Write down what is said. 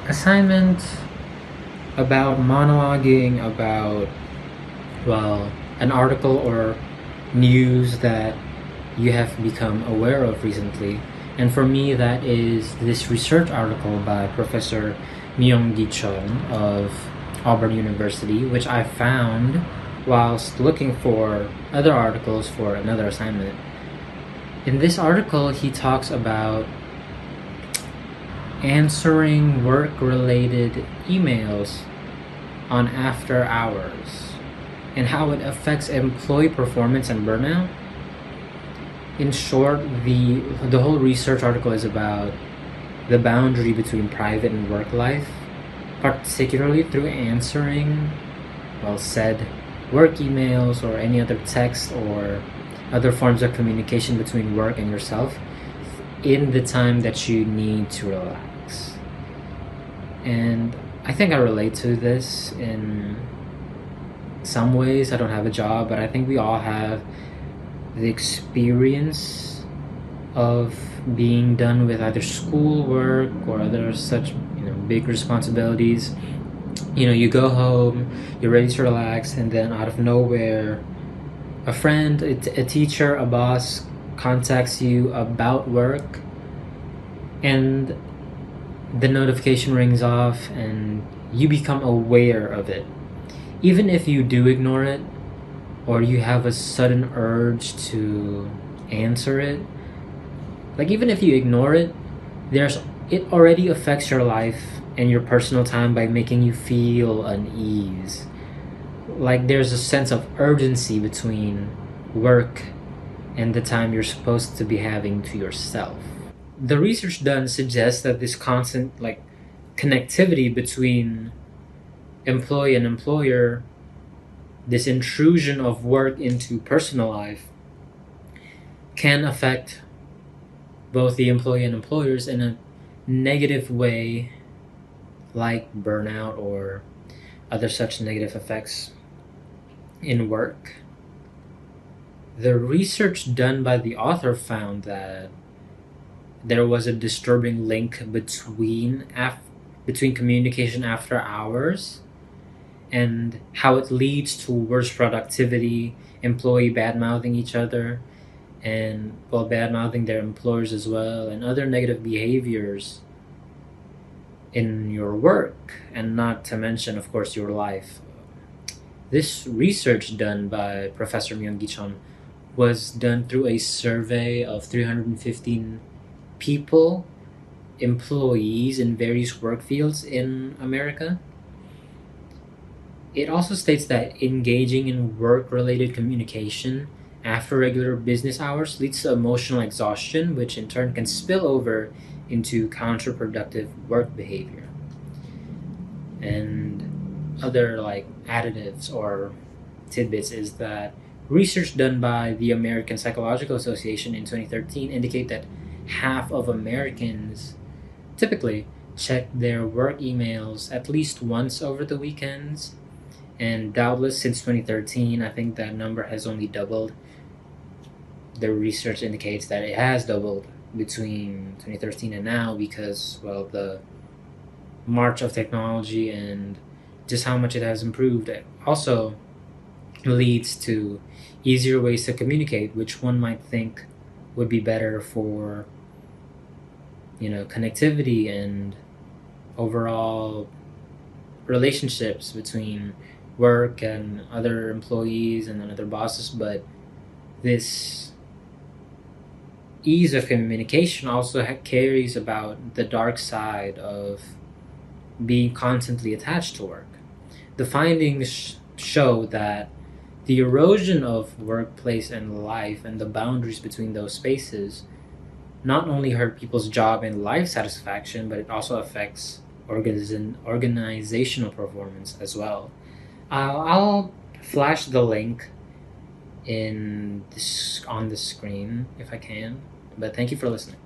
assignment about monologuing about, well, an article or news that you have become aware of recently. And for me, that is this research article by Professor Myung-Gi Chun of Auburn University, which I found whilst looking for other articles for another assignment. In this article, he talks about answering work-related emails on after hours and how it affects employee performance and burnout. In short, the whole research article is about the boundary between private and work life, particularly through answering, well, said work emails or any other text or other forms of communication between work and yourself in the time that you need to relax. And I think I relate to this in some ways. I don't have a job, but I think we all have the experience of being done with either schoolwork or other such big responsibilities. You go home, you're ready to relax, and then out of nowhere, a friend, a teacher, a boss contacts you about work, and the notification rings off and you become aware of it. Even if you do ignore it or you have a sudden urge to answer it, like even if you ignore it, it already affects your life and your personal time by making you feel unease. Like there's a sense of urgency between work and the time you're supposed to be having to yourself. The research done suggests that this constant connectivity between employee and employer, this intrusion of work into personal life, can affect both the employee and employers in a negative way, like burnout or other such negative effects in work. The research done by the author found that there was a disturbing link between communication after hours and how it leads to worse productivity, employee bad-mouthing each other, and bad-mouthing their employers as well, and other negative behaviors in your work, and not to mention, of course, your life. This research done by Professor Myung-Gi Chun was done through a survey of 315 people, employees in various work fields in America. It also states that engaging in work-related communication after regular business hours leads to emotional exhaustion, which in turn can spill over into counterproductive work behavior. And other additives or tidbits is that research done by the American Psychological Association in 2013 indicate that half of Americans typically check their work emails at least once over the weekends. And doubtless since 2013, I think that number has only doubled. The research indicates that it has doubled between 2013 and now because, the march of technology and just how much it has improved. It also leads to easier ways to communicate, which one might think would be better for connectivity and overall relationships between work and other employees and other bosses. But this ease of communication also carries about the dark side of being constantly attached to work. The findings show that the erosion of workplace and life and the boundaries between those spaces not only hurt people's job and life satisfaction, but it also affects organizational performance as well. I'll flash the link on the screen if I can, but thank you for listening.